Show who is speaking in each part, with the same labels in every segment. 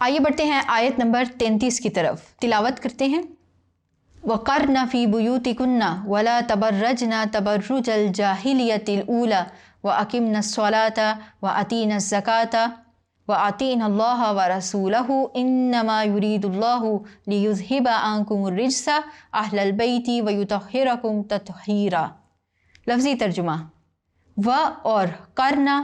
Speaker 1: آئیے بڑھتے ہیں آیت نمبر 33 کی طرف، تلاوت کرتے ہیں۔ وَقَرْنَ فِي بُيُوتِكُنَّ وَلَا تَبَرَّجْنَ تَبَرُّجَ الْجَاهِلِيَّةِ الْأُولَى وَأَقِمْنَ الصَّلَاةَ وَآتِينَ الزَّكَاةَ وَآتِينَ اللَّهَ وَرَسُولَهُ إِنَّمَا يُرِيدُ اللَّهُ لِيُذْهِبَ عَنْكُمُ الرِّجْسَ أَهْلَ الْبَيْتِ وَيُطَهِّرَكُمْ تَطْهِيرًا۔ لفظی ترجمہ، و اور کرنا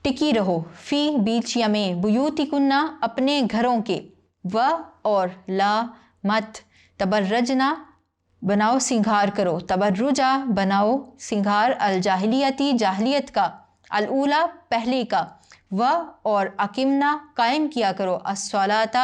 Speaker 1: ٹکی رہو، فی بیچ یا میں، بیوتکنا اپنے گھروں کے، و اور لا مت، تبرجنا بناؤ سنگھار کرو، تبرجا بناؤ سنگھار، الجاہلیتی جاہلیت کا، الاولا پہلے کا، و اور اقمنا قائم کیا کرو، الصلاۃ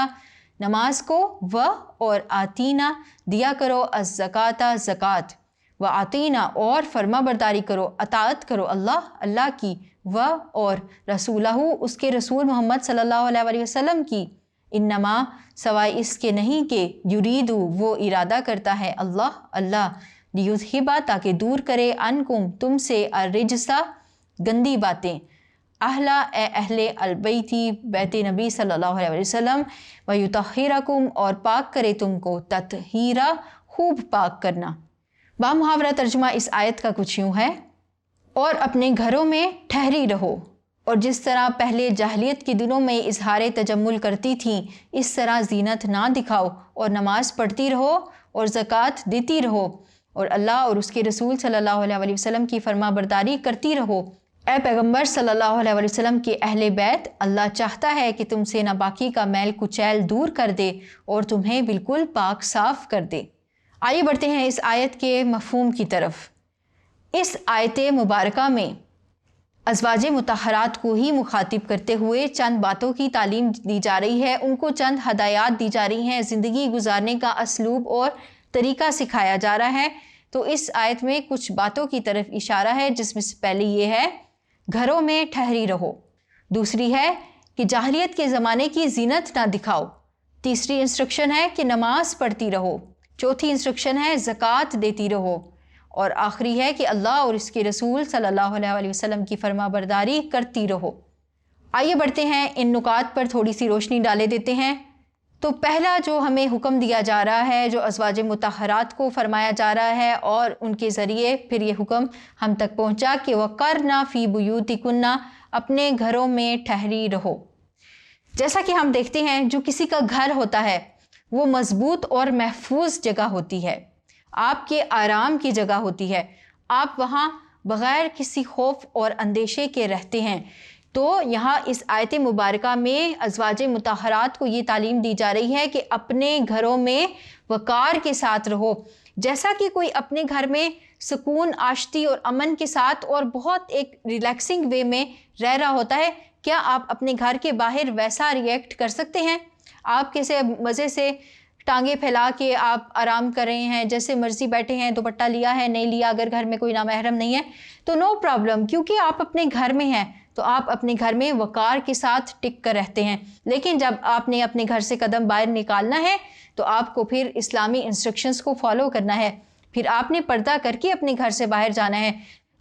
Speaker 1: نماز کو، و اور آتینا دیا کرو، الزکاۃ زکوٰۃ، و آتینا اور فرما برداری کرو، اطاعت کرو اللہ کی، و اور رسولہ اس کے رسول محمد صلی اللہ علیہ وسلم کی، انما سوائے اس کے نہیں کہ یریدو وہ ارادہ کرتا ہے اللہ لیذہبا تاکہ دور کرے، عنکم تم سے، الرجسا گندی باتیں، اہل البیتی بیت نبی صلی اللہ علیہ وسلم، ویطہرکم اور پاک کرے تم کو، تطہیرا خوب پاک کرنا۔ بامحاورہ ترجمہ اس آیت کا کچھ یوں ہے، اور اپنے گھروں میں ٹھہری رہو، اور جس طرح پہلے جاہلیت کے دنوں میں اظہار تجمل کرتی تھیں اس طرح زینت نہ دکھاؤ، اور نماز پڑھتی رہو اور زکوٰۃ دیتی رہو، اور اللہ اور اس کے رسول صلی اللہ علیہ وسلم کی فرما برداری کرتی رہو۔ اے پیغمبر صلی اللہ علیہ وسلم کے اہل بیت، اللہ چاہتا ہے کہ تم سے ناپاکی کا میل کچیل دور کر دے اور تمہیں بالکل پاک صاف کر دے۔ آئیے بڑھتے ہیں اس آیت کے مفہوم کی طرف۔ اس آیت مبارکہ میں ازواج مطہرات کو ہی مخاطب کرتے ہوئے چند باتوں کی تعلیم دی جا رہی ہے، ان کو چند ہدایات دی جا رہی ہیں، زندگی گزارنے کا اسلوب اور طریقہ سکھایا جا رہا ہے۔ تو اس آیت میں کچھ باتوں کی طرف اشارہ ہے، جس میں سے پہلی یہ ہے گھروں میں ٹھہری رہو، دوسری ہے کہ جاہلیت کے زمانے کی زینت نہ دکھاؤ، تیسری انسٹرکشن ہے کہ نماز پڑھتی رہو، چوتھی انسٹرکشن ہے زکوٰۃ دیتی رہو، اور آخری ہے کہ اللہ اور اس کے رسول صلی اللہ علیہ وسلم کی فرما برداری کرتی رہو۔ آئیے بڑھتے ہیں، ان نکات پر تھوڑی سی روشنی ڈالے دیتے ہیں۔ تو پہلا جو ہمیں حکم دیا جا رہا ہے، جو ازواج مطہرات کو فرمایا جا رہا ہے، اور ان کے ذریعے پھر یہ حکم ہم تک پہنچا کہ وَقَرْنَ فِي بُيُوتِكُنَّ اپنے گھروں میں ٹھہری رہو۔ جیسا کہ ہم دیکھتے ہیں جو کسی کا گھر ہوتا ہے وہ مضبوط اور محفوظ جگہ ہوتی ہے، آپ کے آرام کی جگہ ہوتی ہے، آپ وہاں بغیر کسی خوف اور اندیشے کے رہتے ہیں۔ تو یہاں اس آیت مبارکہ میں ازواج مطہرات کو یہ تعلیم دی جا رہی ہے کہ اپنے گھروں میں وقار کے ساتھ رہو، جیسا کہ کوئی اپنے گھر میں سکون، آشتی اور امن کے ساتھ اور بہت ایک ریلیکسنگ وے میں رہ رہا ہوتا ہے، کیا آپ اپنے گھر کے باہر ویسا ریئیکٹ کر سکتے ہیں؟ آپ کیسے مزے سے ٹانگیں پھیلا کے آپ آرام کر رہے ہیں، جیسے مرضی بیٹھے ہیں، دوپٹہ لیا ہے نہیں لیا، اگر گھر میں کوئی نامحرم نہیں ہے تو نو پرابلم، کیونکہ آپ اپنے گھر میں ہیں تو آپ اپنے گھر میں وقار کے ساتھ ٹک کر رہتے ہیں۔ لیکن جب آپ نے اپنے گھر سے قدم باہر نکالنا ہے تو آپ کو پھر اسلامی انسٹرکشنز کو فالو کرنا ہے، پھر آپ نے پردہ کر کے اپنے گھر سے باہر جانا ہے۔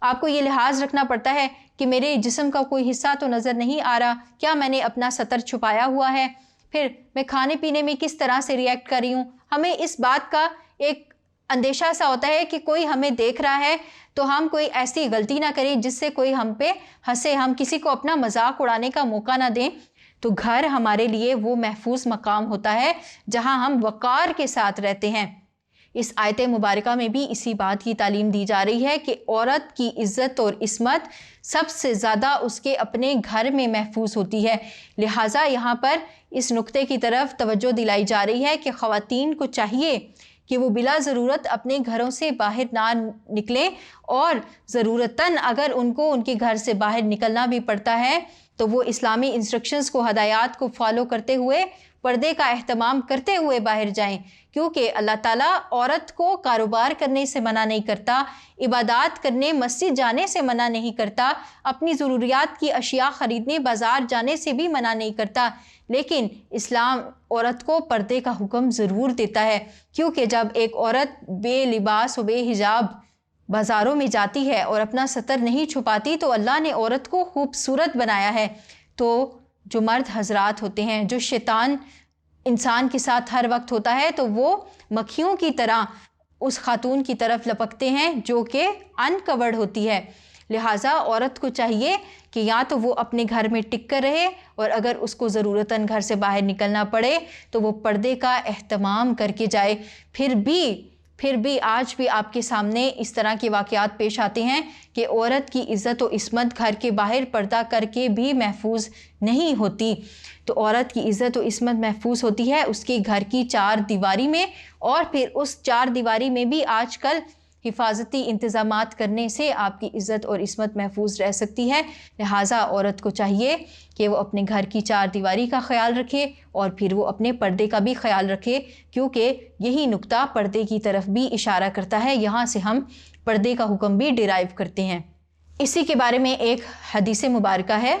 Speaker 1: آپ کو یہ لحاظ رکھنا پڑتا ہے کہ میرے جسم کا کوئی حصہ تو نظر نہیں آ رہا، کیا میں نے اپنا سطر چھپایا ہوا ہے، پھر میں کھانے پینے میں کس طرح سے ریئیکٹ کر رہی ہوں۔ ہمیں اس بات کا ایک اندیشہ سا ہوتا ہے کہ کوئی ہمیں دیکھ رہا ہے تو ہم کوئی ایسی غلطی نہ کریں جس سے کوئی ہم پہ ہنسے، ہم کسی کو اپنا مذاق اڑانے کا موقع نہ دیں۔ تو گھر ہمارے لیے وہ محفوظ مقام ہوتا ہے جہاں ہم وقار کے ساتھ رہتے ہیں۔ اس آیت مبارکہ میں بھی اسی بات کی تعلیم دی جا رہی ہے کہ عورت کی عزت اور عصمت سب سے زیادہ اس کے اپنے گھر میں محفوظ ہوتی ہے، لہٰذا یہاں پر اس نقطے کی طرف توجہ دلائی جا رہی ہے کہ خواتین کو چاہیے کہ وہ بلا ضرورت اپنے گھروں سے باہر نہ نکلیں، اور ضرورتاً اگر ان کو ان کے گھر سے باہر نکلنا بھی پڑتا ہے تو وہ اسلامی انسٹرکشنز کو، ہدایات کو فالو کرتے ہوئے، پردے کا اہتمام کرتے ہوئے باہر جائیں، کیونکہ اللہ تعالیٰ عورت کو کاروبار کرنے سے منع نہیں کرتا، عبادات کرنے، مسجد جانے سے منع نہیں کرتا، اپنی ضروریات کی اشیاء خریدنے بازار جانے سے بھی منع نہیں کرتا، لیکن اسلام عورت کو پردے کا حکم ضرور دیتا ہے، کیونکہ جب ایک عورت بے لباس و بے حجاب بازاروں میں جاتی ہے اور اپنا سطر نہیں چھپاتی تو اللہ نے عورت کو خوبصورت بنایا ہے، تو جو مرد حضرات ہوتے ہیں، جو شیطان انسان کے ساتھ ہر وقت ہوتا ہے، تو وہ مکھیوں کی طرح اس خاتون کی طرف لپکتے ہیں جو کہ انکورڈ ہوتی ہے۔ لہٰذا عورت کو چاہیے کہ یا تو وہ اپنے گھر میں ٹک کر رہے، اور اگر اس کو ضرورتاً گھر سے باہر نکلنا پڑے تو وہ پردے کا اہتمام کر کے جائے۔ پھر بھی آج بھی آپ کے سامنے اس طرح کے واقعات پیش آتے ہیں کہ عورت کی عزت و عصمت گھر کے باہر پردہ کر کے بھی محفوظ نہیں ہوتی۔ تو عورت کی عزت و عصمت محفوظ ہوتی ہے اس کے گھر کی چار دیواری میں، اور پھر اس چار دیواری میں بھی آج کل حفاظتی انتظامات کرنے سے آپ کی عزت اور عصمت محفوظ رہ سکتی ہے۔ لہٰذا عورت کو چاہیے کہ وہ اپنے گھر کی چار دیواری کا خیال رکھے، اور پھر وہ اپنے پردے کا بھی خیال رکھے، کیونکہ یہی نقطہ پردے کی طرف بھی اشارہ کرتا ہے۔ یہاں سے ہم پردے کا حکم بھی ڈیرائیو کرتے ہیں۔ اسی کے بارے میں ایک حدیث مبارکہ ہے۔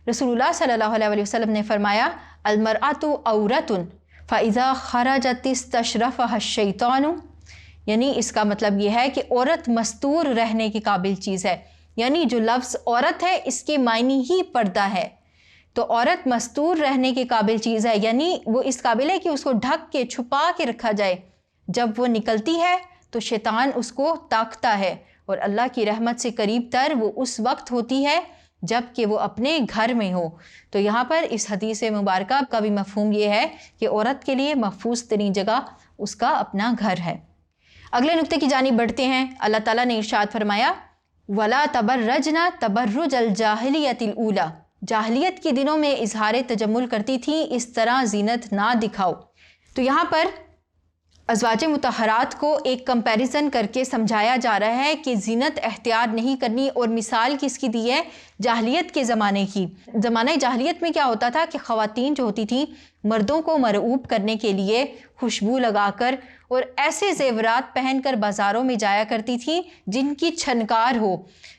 Speaker 1: رسول اللہ صلی اللہ علیہ وسلم نے فرمایا، المرأۃ عورۃ فاذا خرجت استشرفها الشیطان، یعنی اس کا مطلب یہ ہے کہ عورت مستور رہنے کی قابل چیز ہے۔ یعنی جو لفظ عورت ہے اس کے معنی ہی پردہ ہے، تو عورت مستور رہنے کے قابل چیز ہے، یعنی وہ اس قابل ہے کہ اس کو ڈھک کے چھپا کے رکھا جائے۔ جب وہ نکلتی ہے تو شیطان اس کو تاکتا ہے، اور اللہ کی رحمت سے قریب تر وہ اس وقت ہوتی ہے جب کہ وہ اپنے گھر میں ہو۔ تو یہاں پر اس حدیث مبارکہ کا بھی مفہوم یہ ہے کہ عورت کے لیے محفوظ ترین جگہ اس کا اپنا گھر ہے۔ اگلے نقطے کی جانب بڑھتے ہیں۔ اللہ تعالیٰ نے ارشاد فرمایا، وَلَا تَبَرَّجْنَا تَبَرُّجَ الْجَاهِلِيَّةِ الْأُولَى، جاہلیت کے دنوں میں اظہار تجمل کرتی تھیں، اس طرح زینت نہ دکھاؤ۔ تو یہاں پر ازواج مطہرات کو ایک کمپیریزن کر کے سمجھایا جا رہا ہے کہ زینت اختیار نہیں کرنی، اور مثال کس کی دی ہے؟ جاہلیت کے زمانے کی۔ زمانہ جاہلیت میں کیا ہوتا تھا کہ خواتین جو ہوتی تھیں مردوں کو مرعوب کرنے کے لیے خوشبو لگا کر اور ایسے زیورات پہن کر بازاروں میں جایا کرتی تھیں جن کی چھنکار ہو۔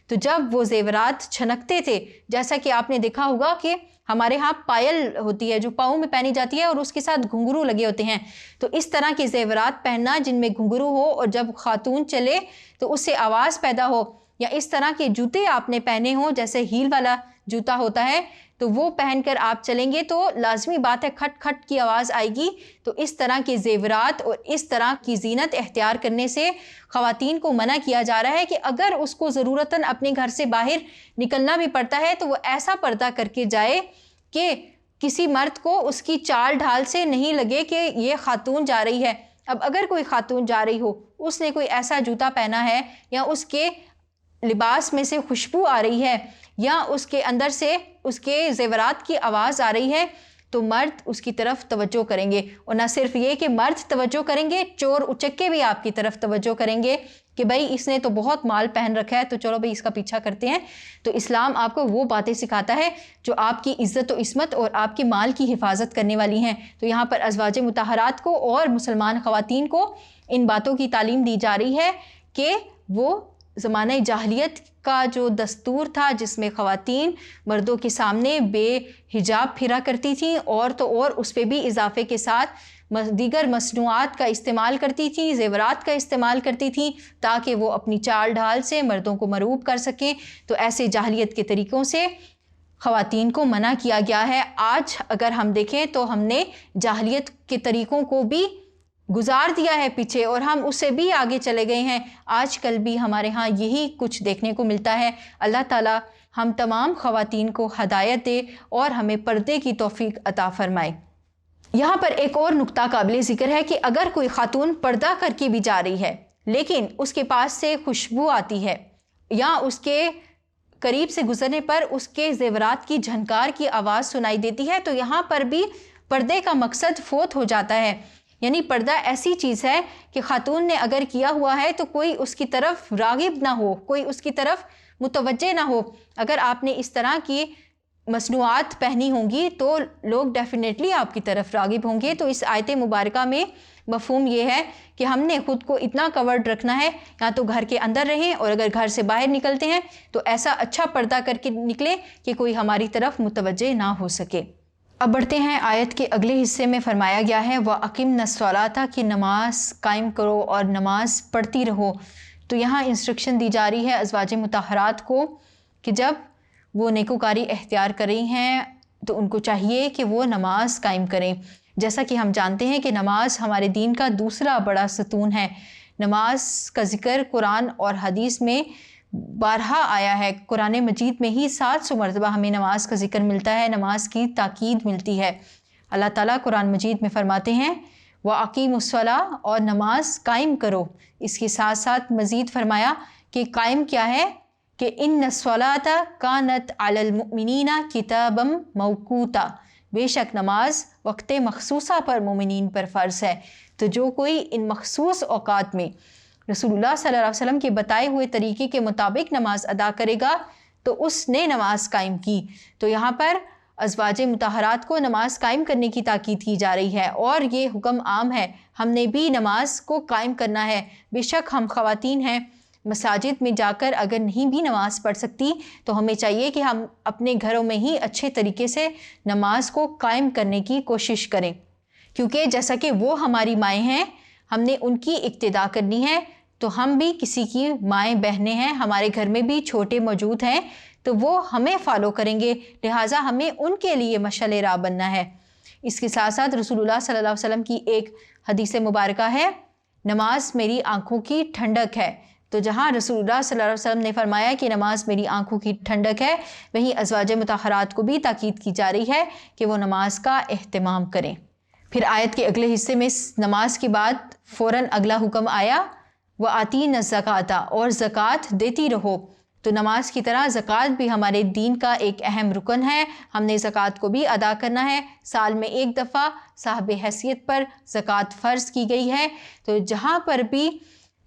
Speaker 1: تو جب وہ زیورات چھنکتے تھے، جیسا کہ آپ نے دیکھا ہوگا کہ ہمارے ہاں پائل ہوتی ہے جو پاؤں میں پہنی جاتی ہے، اور اس کے ساتھ گھنگرو لگے ہوتے ہیں، تو اس طرح کے زیورات پہننا جن میں گھنگرو ہو، اور جب خاتون چلے تو اس سے آواز پیدا ہو، یا اس طرح کے جوتے آپ نے پہنے ہوں جیسے ہیل والا جوتا ہوتا ہے، تو وہ پہن کر آپ چلیں گے تو لازمی بات ہے کھٹ کھٹ کی آواز آئے گی۔ تو اس طرح کے زیورات اور اس طرح کی زینت اختیار کرنے سے خواتین کو منع کیا جا رہا ہے کہ اگر اس کو ضرورتاً اپنے گھر سے باہر نکلنا بھی پڑتا ہے تو وہ ایسا پردہ کر کے جائے کہ کسی مرد کو اس کی چال ڈھال سے نہیں لگے کہ یہ خاتون جا رہی ہے۔ اب اگر کوئی خاتون جا رہی ہو، اس نے کوئی ایسا جوتا پہنا ہے، یا اس کے لباس میں سے خوشبو آ رہی ہے، یا اس کے اندر سے اس کے زیورات کی آواز آ رہی ہے، تو مرد اس کی طرف توجہ کریں گے، اور نہ صرف یہ کہ مرد توجہ کریں گے، چور اچکے بھی آپ کی طرف توجہ کریں گے کہ بھائی اس نے تو بہت مال پہن رکھا ہے، تو چلو بھائی اس کا پیچھا کرتے ہیں۔ تو اسلام آپ کو وہ باتیں سکھاتا ہے جو آپ کی عزت و عصمت اور آپ کے مال کی حفاظت کرنے والی ہیں۔ تو یہاں پر ازواج مطہرات کو اور مسلمان خواتین کو ان باتوں کی تعلیم دی جا رہی ہے کہ وہ زمانہ جاہلیت کا جو دستور تھا جس میں خواتین مردوں کے سامنے بے حجاب پھرا کرتی تھیں، اور تو اور اس پہ بھی اضافے کے ساتھ دیگر مصنوعات کا استعمال کرتی تھیں، زیورات کا استعمال کرتی تھیں، تاکہ وہ اپنی چال ڈھال سے مردوں کو مرعوب کر سکیں۔ تو ایسے جاہلیت کے طریقوں سے خواتین کو منع کیا گیا ہے۔ آج اگر ہم دیکھیں تو ہم نے جاہلیت کے طریقوں کو بھی گزار دیا ہے پیچھے، اور ہم اس سے بھی آگے چلے گئے ہیں۔ آج کل بھی ہمارے ہاں یہی کچھ دیکھنے کو ملتا ہے۔ اللہ تعالیٰ ہم تمام خواتین کو ہدایت دے اور ہمیں پردے کی توفیق عطا فرمائے۔ یہاں پر ایک اور نقطہ قابل ذکر ہے کہ اگر کوئی خاتون پردہ کر کے بھی جا رہی ہے لیکن اس کے پاس سے خوشبو آتی ہے، یا اس کے قریب سے گزرنے پر اس کے زیورات کی جھنکار کی آواز سنائی دیتی ہے، تو یہاں پر بھی پردے کا مقصد فوت ہو جاتا ہے۔ یعنی پردہ ایسی چیز ہے کہ خاتون نے اگر کیا ہوا ہے تو کوئی اس کی طرف راغب نہ ہو، کوئی اس کی طرف متوجہ نہ ہو۔ اگر آپ نے اس طرح کی مصنوعات پہنی ہوں گی تو لوگ ڈیفینیٹلی آپ کی طرف راغب ہوں گے۔ تو اس آیت مبارکہ میں مفہوم یہ ہے کہ ہم نے خود کو اتنا کورڈ رکھنا ہے، یا تو گھر کے اندر رہیں، اور اگر گھر سے باہر نکلتے ہیں تو ایسا اچھا پردہ کر کے نکلیں کہ کوئی ہماری طرف متوجہ نہ ہو سکے۔ اب بڑھتے ہیں آیت کے اگلے حصے میں۔ فرمایا گیا ہے وَأَقِمْنَ الصَّلَاةَ کہ نماز قائم کرو اور نماز پڑھتی رہو۔ تو یہاں انسٹرکشن دی جا رہی ہے ازواج مطہرات کو کہ جب وہ نیکوکاری اختیار کر رہی ہیں تو ان کو چاہیے کہ وہ نماز قائم کریں۔ جیسا کہ ہم جانتے ہیں کہ نماز ہمارے دین کا دوسرا بڑا ستون ہے۔ نماز کا ذکر قرآن اور حدیث میں بارہا آیا ہے۔ قرآن مجید میں ہی 700 مرتبہ ہمیں نماز کا ذکر ملتا ہے، نماز کی تاکید ملتی ہے۔ اللہ تعالیٰ قرآن مجید میں فرماتے ہیں وَأَقِیمُوا الصَّلَاةَ، اور نماز قائم کرو۔ اس کے ساتھ ساتھ مزید فرمایا کہ قائم کیا ہے کہ إِنَّ الصَّلَاةَ كَانَتْ عَلَى الْمُؤْمِنِينَ كِتَابًا مَوْقُوتًا، بے شک نماز وقت مخصوصہ پر مومنین پر فرض ہے۔ تو جو کوئی ان مخصوص اوقات میں رسول اللہ صلی اللہ علیہ وسلم کے بتائے ہوئے طریقے کے مطابق نماز ادا کرے گا تو اس نے نماز قائم کی۔ تو یہاں پر ازواج مطہرات کو نماز قائم کرنے کی تاکید کی جا رہی ہے، اور یہ حکم عام ہے، ہم نے بھی نماز کو قائم کرنا ہے۔ بے شک ہم خواتین ہیں، مساجد میں جا کر اگر نہیں بھی نماز پڑھ سکتی تو ہمیں چاہیے کہ ہم اپنے گھروں میں ہی اچھے طریقے سے نماز کو قائم کرنے کی کوشش کریں، کیونکہ جیسا کہ وہ ہماری مائیں ہیں، ہم نے ان کی اقتداء کرنی ہے، تو ہم بھی کسی کی مائیں بہنیں ہیں، ہمارے گھر میں بھی چھوٹے موجود ہیں تو وہ ہمیں فالو کریں گے، لہٰذا ہمیں ان کے لیے مشعل راہ بننا ہے۔ اس کے ساتھ ساتھ رسول اللہ صلی اللہ علیہ وسلم کی ایک حدیث مبارکہ ہے نماز میری آنکھوں کی ٹھنڈک ہے۔ تو جہاں رسول اللہ صلی اللہ علیہ وسلم نے فرمایا کہ نماز میری آنکھوں کی ٹھنڈک ہے، وہیں ازواج مطہرات کو بھی تاکید کی جا رہی ہے کہ وہ نماز کا اہتمام کریں۔ پھر آیت کے اگلے حصے میں نماز کے بعد فوراً اگلا حکم آیا وَآتِینَ الزَّکَاةَ، اور زکوٰۃ دیتی رہو۔ تو نماز کی طرح زکوٰۃ بھی ہمارے دین کا ایک اہم رکن ہے، ہم نے زکوٰۃ کو بھی ادا کرنا ہے۔ سال میں ایک دفعہ صاحب حیثیت پر زکوٰۃ فرض کی گئی ہے۔ تو جہاں پر بھی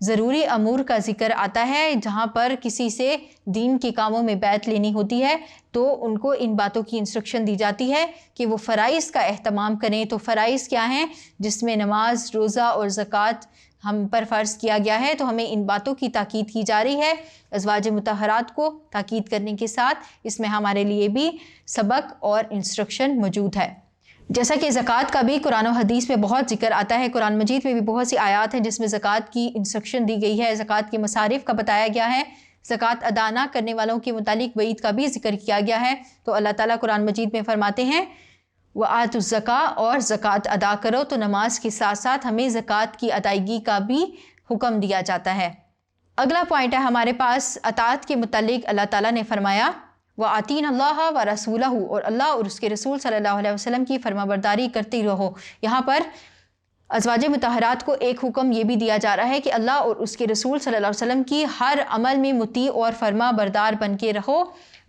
Speaker 1: ضروری امور کا ذکر آتا ہے، جہاں پر کسی سے دین کے کاموں میں بیعت لینی ہوتی ہے، تو ان کو ان باتوں کی انسٹرکشن دی جاتی ہے کہ وہ فرائض کا اہتمام کریں۔ تو فرائض کیا ہیں؟ جس میں نماز، روزہ اور زکوٰۃ ہم پر فرض کیا گیا ہے، تو ہمیں ان باتوں کی تاکید کی جا رہی ہے۔ ازواج مطہرات کو تاکید کرنے کے ساتھ اس میں ہمارے لیے بھی سبق اور انسٹرکشن موجود ہے۔ جیسا کہ زکوٰۃ کا بھی قرآن و حدیث میں بہت ذکر آتا ہے، قرآن مجید میں بھی بہت سی آیات ہیں جس میں زکوٰۃ کی انسٹرکشن دی گئی ہے، زکوٰۃ کے مصارف کا بتایا گیا ہے، زکوٰۃ ادا نہ کرنے والوں کے متعلق وعید کا بھی ذکر کیا گیا ہے۔ تو اللہ تعالیٰ قرآن مجید میں فرماتے ہیں وَآتُوا الزَّکَاةَ، اور زکوٰۃ ادا کرو۔ تو نماز کے ساتھ ساتھ ہمیں زکوٰۃ کی ادائیگی کا بھی حکم دیا جاتا ہے۔ اگلا پوائنٹ ہے ہمارے پاس اطاعت کے متعلق، اللہ تعالیٰ نے فرمایا وَآتِینَ اللَّهَ وَرَسُولَهُ، اور اللہ اور اس کے رسول صلی اللہ علیہ وسلم کی فرمانبرداری کرتے رہو۔ یہاں پر ازواج مطہرات کو ایک حکم یہ بھی دیا جا رہا ہے کہ اللہ اور اس کے رسول صلی اللہ علیہ وسلم کی ہر عمل میں مطیع اور فرما بردار بن کے رہو،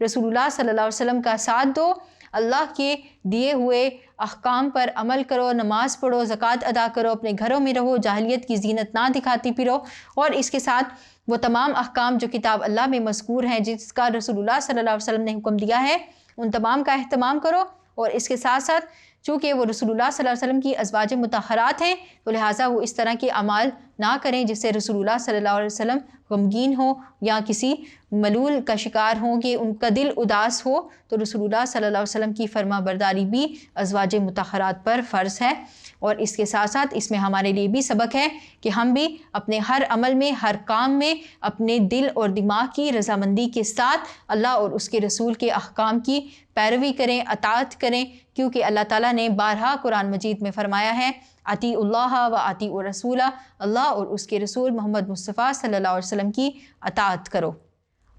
Speaker 1: رسول اللہ صلی اللہ علیہ وسلم کا ساتھ دو، اللہ کے دیے ہوئے احکام پر عمل کرو، نماز پڑھو، زکوٰۃ ادا کرو، اپنے گھروں میں رہو، جاہلیت کی زینت نہ دکھاتی پھرو، اور اس کے ساتھ وہ تمام احکام جو کتاب اللہ میں مذکور ہیں، جس کا رسول اللہ صلی اللہ علیہ وسلم نے حکم دیا ہے، ان تمام کا اہتمام کرو۔ اور اس کے ساتھ ساتھ چونکہ وہ رسول اللہ صلی اللہ علیہ وسلم کی ازواج مطہرات ہیں، تو لہٰذا وہ اس طرح کے اعمال نہ کریں جس سے رسول اللہ صلی اللہ علیہ وسلم غمگین ہو یا کسی ملول کا شکار ہوں کہ ان کا دل اداس ہو۔ تو رسول اللہ صلی اللہ علیہ وسلم کی فرما برداری بھی ازواج مطہرات پر فرض ہے۔ اور اس کے ساتھ ساتھ اس میں ہمارے لیے بھی سبق ہے کہ ہم بھی اپنے ہر عمل میں، ہر کام میں اپنے دل اور دماغ کی رضامندی کے ساتھ اللہ اور اس کے رسول کے احکام کی پیروی کریں، اطاعت کریں، کیونکہ اللہ تعالیٰ نے بارہا قرآن مجید میں فرمایا ہے اطیعوا اللہ و اطیعوا الرسول، اللہ اور اس کے رسول محمد مصطفیٰ صلی اللہ علیہ وسلم کی اطاعت کرو۔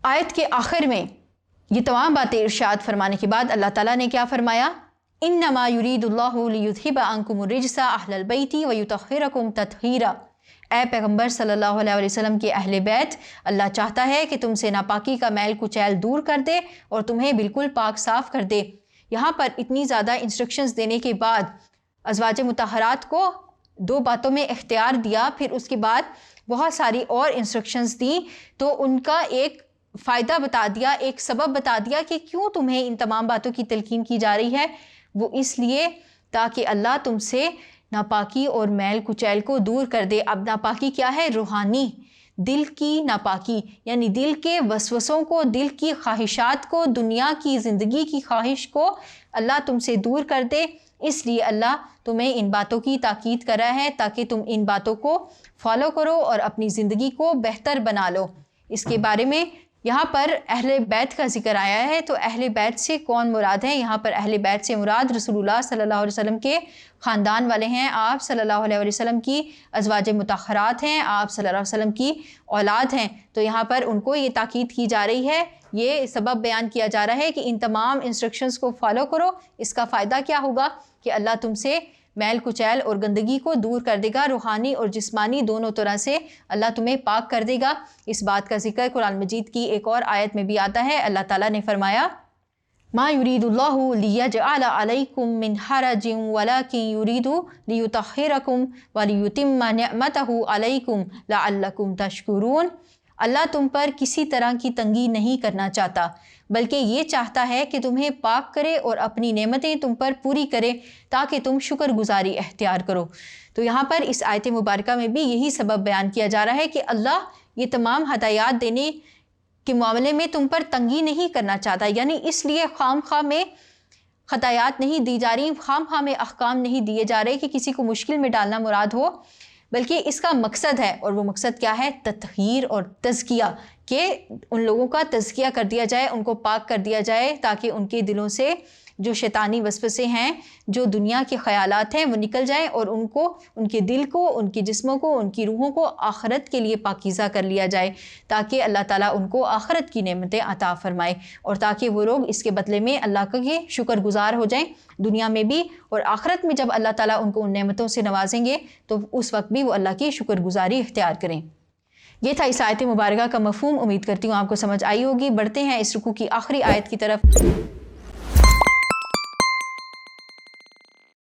Speaker 1: آیت کے آخر میں یہ تمام باتیں ارشاد فرمانے کے بعد اللہ تعالیٰ نے کیا فرمایا؟ انما یرید اللہ لیذھب عنکم الرجس اہل البیت ویطہرکم تطہیرا۔ اے پیغمبر صلی اللہ علیہ وسلم کے اہل بیت، اللہ چاہتا ہے کہ تم سے ناپاکی کا میل کچیل دور کر دے اور تمہیں بالکل پاک صاف کر دے۔ یہاں پر اتنی زیادہ انسٹرکشنز دینے کے بعد ازواج مطہرات کو دو باتوں میں اختیار دیا، پھر اس کے بعد بہت ساری اور انسٹرکشنز دی، تو ان کا ایک فائدہ بتا دیا، ایک سبب بتا دیا کہ کیوں تمہیں ان تمام باتوں کی تلقین کی جا رہی ہے۔ وہ اس لیے تاکہ اللہ تم سے ناپاکی اور میل کچیل کو دور کر دے۔ اب ناپاکی کیا ہے؟ روحانی، دل کی ناپاکی، یعنی دل کے وسوسوں کو، دل کی خواہشات کو، دنیا کی زندگی کی خواہش کو اللہ تم سے دور کر دے۔ اس لیے اللہ تمہیں ان باتوں کی تاکید کر رہا ہے تاکہ تم ان باتوں کو فالو کرو اور اپنی زندگی کو بہتر بنا لو۔ اس کے بارے میں یہاں پر اہل بیت کا ذکر آیا ہے، تو اہل بیت سے کون مراد ہیں؟ یہاں پر اہل بیت سے مراد رسول اللہ صلی اللہ علیہ وسلم کے خاندان والے ہیں، آپ صلی اللہ علیہ وسلم کی ازواج مطہرات ہیں، آپ صلی اللہ علیہ وسلم کی اولاد ہیں۔ تو یہاں پر ان کو یہ تاکید کی جا رہی ہے، یہ سبب بیان کیا جا رہا ہے کہ ان تمام انسٹرکشنز کو فالو کرو۔ اس کا فائدہ کیا ہوگا کہ اللہ تم سے میل کچیل اور گندگی کو دور کر دے گا، روحانی اور جسمانی دونوں طرح سے اللہ تمہیں پاک کر دے گا۔ اس بات کا ذکر قرآن مجید کی ایک اور آیت میں بھی آتا ہے، اللہ تعالیٰ نے فرمایا ما یرید اللہ لیجعل علیکم من حرج ولکن یرید لیطہرکم ولیتم نعمتہ علیکم لعلکم تشکرون۔ اللہ تم پر کسی طرح کی تنگی نہیں کرنا چاہتا، بلکہ یہ چاہتا ہے کہ تمہیں پاک کرے اور اپنی نعمتیں تم پر پوری کرے تاکہ تم شکر گزاری اختیار کرو۔ تو یہاں پر اس آیت مبارکہ میں بھی یہی سبب بیان کیا جا رہا ہے کہ اللہ یہ تمام ہدایات دینے کے معاملے میں تم پر تنگی نہیں کرنا چاہتا، یعنی اس لیے خام خواہ میں ہدایات نہیں دی جا رہی، خام خواہ میں احکام نہیں دیے جا رہے کہ کسی کو مشکل میں ڈالنا مراد ہو، بلکہ اس کا مقصد ہے، اور وہ مقصد کیا ہے؟ تطہیر اور تزکیہ، کہ ان لوگوں کا تزکیہ کر دیا جائے، ان کو پاک کر دیا جائے، تاکہ ان کے دلوں سے جو شیطانی وسوسے ہیں، جو دنیا کے خیالات ہیں، وہ نکل جائیں اور ان کو، ان کے دل کو، ان کے جسموں کو، ان کی روحوں کو آخرت کے لیے پاکیزہ کر لیا جائے، تاکہ اللہ تعالیٰ ان کو آخرت کی نعمتیں عطا فرمائے، اور تاکہ وہ لوگ اس کے بدلے میں اللہ کے شکر گزار ہو جائیں دنیا میں بھی، اور آخرت میں جب اللہ تعالیٰ ان کو ان نعمتوں سے نوازیں گے تو اس وقت بھی وہ اللہ کی شکر گزاری اختیار کریں۔ یہ تھا اس آیت مبارکہ کا مفہوم، امید کرتی ہوں آپ کو سمجھ آئی ہوگی۔ بڑھتے ہیں اس رکوع کی آخری آیت کی طرف۔